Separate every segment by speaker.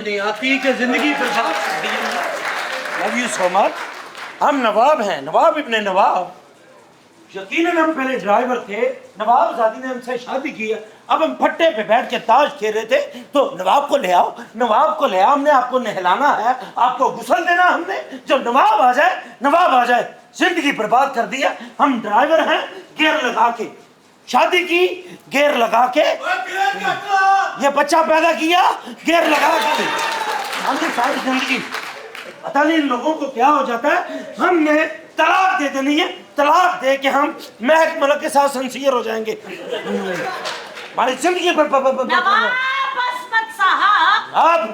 Speaker 1: نہیں آتی کہ زندگی برباد کر دی. لو یو سو مچ. ہم نواب ہیں، نواب ابن نواب. یقیناً ہم پہلے ڈرائیور تھے، نواب زادی نے ہم سے شادی کی ہے. اب ہم پھٹے پہ بیٹھ کے تاش کھیل رہے تھے تو نواب کو لے آؤ، نواب کو لے آؤ. ہم نے آپ کو نہلانا ہے، آپ کو غسل دینا. ہم نے جب نواب آ جائے، نواب آ جائے. زندگی برباد کر دیا. ہم ڈرائیور ہیں، گیئر لگا کے شادی کی، گیئر لگا کے یہ بچہ پیدا کیا، گیئر لگا کے ہم نے ساری زندگی. پتہ نہیں ان لوگوں کو کیا ہو جاتا ہے. ہم نے طلاق دے دینی ہے، طلاق دے کے ہم مہک ملک کے ساتھ سنسیر ہو جائیں گے. ہماری زندگی پر آپ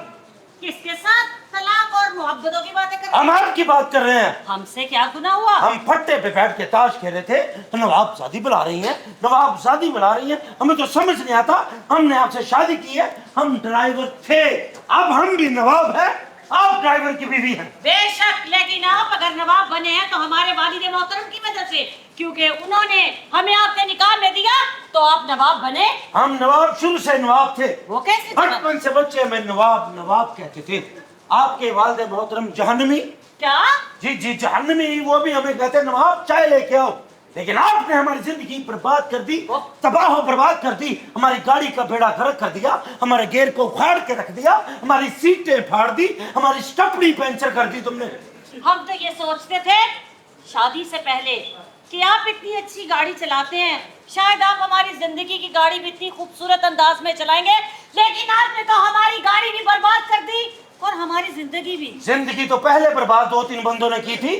Speaker 2: کس کے ساتھ طلاق اور محبتوں کی باتیں کر رہے ہیں؟
Speaker 1: ہم آپ کی بات کر رہے ہیں.
Speaker 2: ہم سے کیا گناہ ہوا؟
Speaker 1: ہم پھٹے پہ بیٹھ کے تاش کھیل رہے تھے تو نواب زادی بلا رہی ہیں، نواب زادی بلا رہی ہیں. ہمیں تو سمجھ نہیں آتا. ہم نے آپ سے شادی کی ہے، ہم ڈرائیور تھے، اب ہم بھی نواب ہیں، آپ ڈرائیور کی بیوی ہیں.
Speaker 2: بے شک، لیکن آپ اگر نواب بنے ہیں تو ہمارے والد محترم کی وجہ سے، کیونکہ انہوں نے ہمیں آپ کے نکاح میں دیا تو آپ نواب بنے.
Speaker 1: ہم نواب شروع سے نواب تھے.
Speaker 2: وہ کیسے؟
Speaker 1: بچپن سے بچے میں نواب نواب کہتے تھے. آپ کے والد محترم جہنمی.
Speaker 2: کیا؟
Speaker 1: جی جہنمی، وہ بھی ہمیں کہتے نواب چائے لے کے آؤ. لیکن آپ نے ہماری زندگی برباد کر دی، تباہ و برباد کر دی. ہماری گاڑی کا بیڑا غرق کر دیا، ہمارے گیئر کو اکھاڑ کے رکھ دیا، ہماری سیٹیں پھاڑ دی، ہماری سٹپنی پنچر کر دی تم نے.
Speaker 2: ہم تو یہ سوچتے تھے شادی سے پہلے کہ آپ اتنی اچھی گاڑی چلاتے ہیں، شاید آپ ہماری زندگی کی گاڑی بھی اتنی خوبصورت انداز میں چلائیں گے، لیکن آپ نے تو ہماری گاڑی بھی برباد کر دی اور ہماری زندگی بھی.
Speaker 1: زندگی تو پہلے برباد 2-3 بندوں نے کی تھی.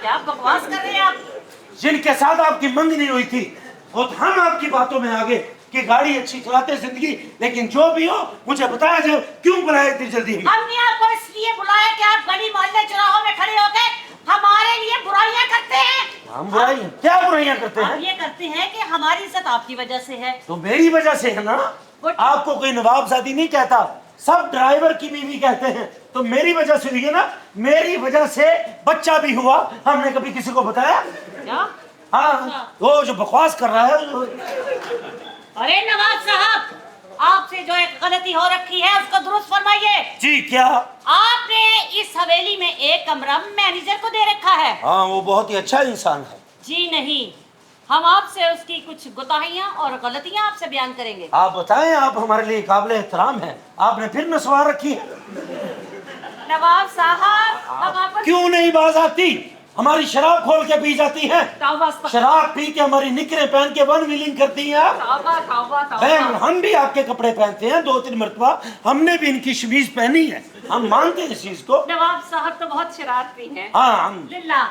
Speaker 2: کیا بکواس کر رہے ہیں آپ؟
Speaker 1: جن کے ساتھ آپ کی منگنی ہوئی تھی، اور ہم آپ کی باتوں میں آگے کہ گاڑی اچھی چلاتے زندگی. لیکن جو بھی ہو مجھے بتایا جائے کیوں بلایا اتنی جلدی؟
Speaker 2: ہم نے آپ کو اس لیے بلایا کہ آپ گلی محلے چوراہوں میں کھڑے ہو کے ہمارے لیے برائیاں کرتے ہیں.
Speaker 1: ہم برائیاں کیا برائیاں کرتے ہیں؟
Speaker 2: ہم یہ کرتے ہیں کہ ہماری عزت آپ کی وجہ سے ہے.
Speaker 1: تو میری وجہ سے ہے نا. آپ کو کوئی نواب زادی نہیں کہتا، سب ڈرائیور کی بیوی کہتے ہیں. تو میری وجہ سے ہوئی ہے نا، میری وجہ سے بچہ بھی ہوا. ہم نے کبھی کسی کو بتایا؟
Speaker 2: کیا؟
Speaker 1: ہاں، وہ جو بکواس کر رہا ہے.
Speaker 2: ارے نواز صاحب، آپ سے جو ایک غلطی ہو رکھی ہے اس کو درست فرمائیے.
Speaker 1: جی کیا؟
Speaker 2: آپ نے اس حویلی میں ایک کمرہ مینیجر کو دے رکھا ہے.
Speaker 1: ہاں، وہ بہت ہی اچھا انسان ہے.
Speaker 2: جی نہیں، ہم آپ سے اس کی کچھ کوتاہیاں اور غلطیاں آپ سے بیان کریں گے.
Speaker 1: آپ بتائیں، آپ ہمارے لیے قابل احترام ہیں. آپ نے پھر نسوار رکھی ہے.
Speaker 2: نواب صاحب، ہم آپ کو
Speaker 1: کیوں نہیں باز آتی؟ ہماری شراب کھول کے پی جاتی ہیں،
Speaker 2: توبہ
Speaker 1: شراب پی کے ہماری نکریں پہن کے ون ویلنگ کرتی ہیں آپ. بہن، ہم بھی آپ کے کپڑے پہنتے ہیں 2-3 مرتبہ. ہم نے بھی ان کی شمیز پہنی ہے، ہم مانتے ہیں اس چیز کو.
Speaker 2: نواب صاحب تو بہت شرارتی ہیں.
Speaker 1: ہاں، ہم
Speaker 2: للہ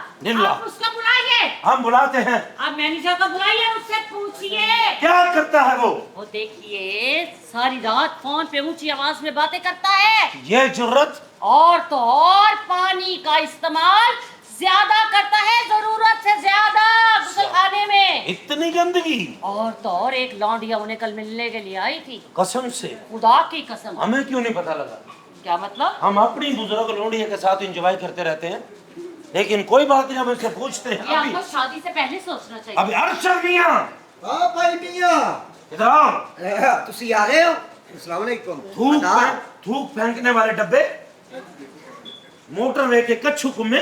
Speaker 2: آپ اس کو بلائیے.
Speaker 1: ہم بلاتے ہیں.
Speaker 2: آپ مینیجر کو بلائیے، اس سے پوچھیے
Speaker 1: کیا کرتا ہے وہ.
Speaker 2: وہ دیکھیے ساری رات فون پہ اونچی آواز میں باتیں کرتا ہے.
Speaker 1: یہ جرت.
Speaker 2: اور تو اور پانی کا استعمال زیادہ کرتا ہے، ضرورت سے زیادہ غسل خانے میں.
Speaker 1: اتنی گندگی.
Speaker 2: اور تو اور ایک لونڈیا انہیں کل ملنے کے لیے آئی تھی.
Speaker 1: قسم سے؟
Speaker 2: خدا کی قسم.
Speaker 1: ہمیں کیوں نہیں پتا لگا؟
Speaker 2: کیا مطلب؟
Speaker 1: ہم اپنی بزرگ لونڈیا کے ساتھ انجوائے کرتے رہتے ہیں، لیکن کوئی بات نہیں. ہم ان سے پوچھتے ہیں.
Speaker 2: یہ آپ کو شادی سے پہلے سوچنا چاہیے.
Speaker 1: ابھی ارشد میاں.
Speaker 3: ہاں بھائی میاں،
Speaker 1: ادھر آؤ.
Speaker 3: تسی آ گئے ہو؟ السلام علیکم.
Speaker 1: تھوک پھینکنے والے ڈبے، موٹر وے کے کچھ حکم میں،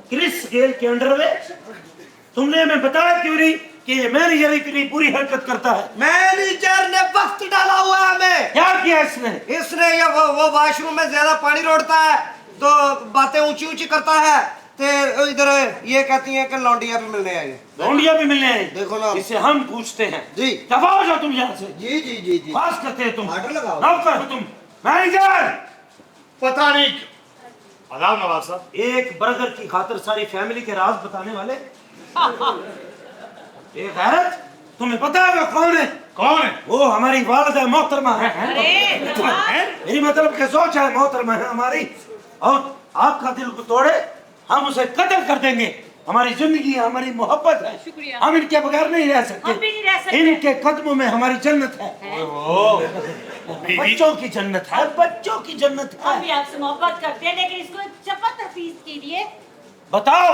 Speaker 1: کرس گیل کے انڈر وے. تم نے ہمیں بتایا کیوں نہیں کہ یہ مینیجر اتنی پوری حرکت کرتا ہے؟
Speaker 3: مینیجر نے وقت ڈالا ہوا ہے ہمیں.
Speaker 1: کیا کیا اس نے؟
Speaker 3: اس نے یہ وہ واش روم میں زیادہ پانی روڑتا ہے تو باتیں اونچی اونچی کرتا ہے. ادھر یہ کہتی ہیں کہ لونڈیا بھی ملنے آئی.
Speaker 1: لونڈیا بھی ملنے آئی؟
Speaker 3: دیکھو نا،
Speaker 1: اسے ہم پوچھتے ہیں.
Speaker 3: جی
Speaker 1: دفاع ہو جاؤ تم یہاں سے.
Speaker 3: جی جی جی جی
Speaker 1: پاس کرتے ہیں تم.
Speaker 3: آرڈر لگاؤ.
Speaker 1: نوکر ہو تم. مینیجر.
Speaker 4: پتہ نہیں. آداب نواب صاحب.
Speaker 1: ایک برگر کی خاطر ساری فیملی کے راز بتانے والے. ایک غیرت. تمہیں پتا ہے وہ کون ہے؟
Speaker 4: کون ہے؟
Speaker 1: وہ ہماری والدہ محترمہ ہے.
Speaker 2: ارے نواز،
Speaker 1: میری مطلب کہ سوچ ہے محترمہ ہے ہماری، اور آپ کا دل کو توڑے ہم اسے قتل کر دیں گے. ہماری زندگی ہماری محبت ہے.
Speaker 2: شکریہ.
Speaker 1: ہم ان کے بغیر نہیں رہ سکتے.
Speaker 2: ہم بھی نہیں رہ سکتے.
Speaker 1: ان کے قدموں میں ہماری جنت ہے. بچوں کی جنت ہے، بچوں کی جنت
Speaker 2: ہم
Speaker 1: ہے.
Speaker 2: بھی آپ سے محبت کرتے ہیں، لیکن اس کو ایک چپت تفیظ کیجیے.
Speaker 1: بتاؤ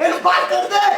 Speaker 3: ਇਹਨੂੰ ਬਾਹਰ ਕੱਢ ਦੇ।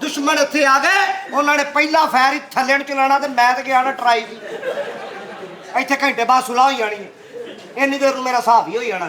Speaker 3: ਦੁਸ਼ਮਣ ਇੱਥੇ ਆ ਗਏ, ਉਹਨਾਂ ਨੇ ਪਹਿਲਾ ਫਾਇਰ ਹੀ ਥੱਲੇ ਨੂੰ ਚਲਾਣਾ ਤੇ ਮੈਂ ਤੇ ਗਿਆ ਨਾ ਟਰਾਈ ਦੀ। ਇੱਥੇ ਘੰਟੇ ਬਾਅਦ ਸੁਲਾਹ ਹੋ ਜਾਣੀ ਹੈ, ਇੰਨੀ ਦੇਰ ਨੂੰ ਮੇਰਾ ਹਿਸਾਬ ਹੀ ਹੋ ਜਾਣਾ।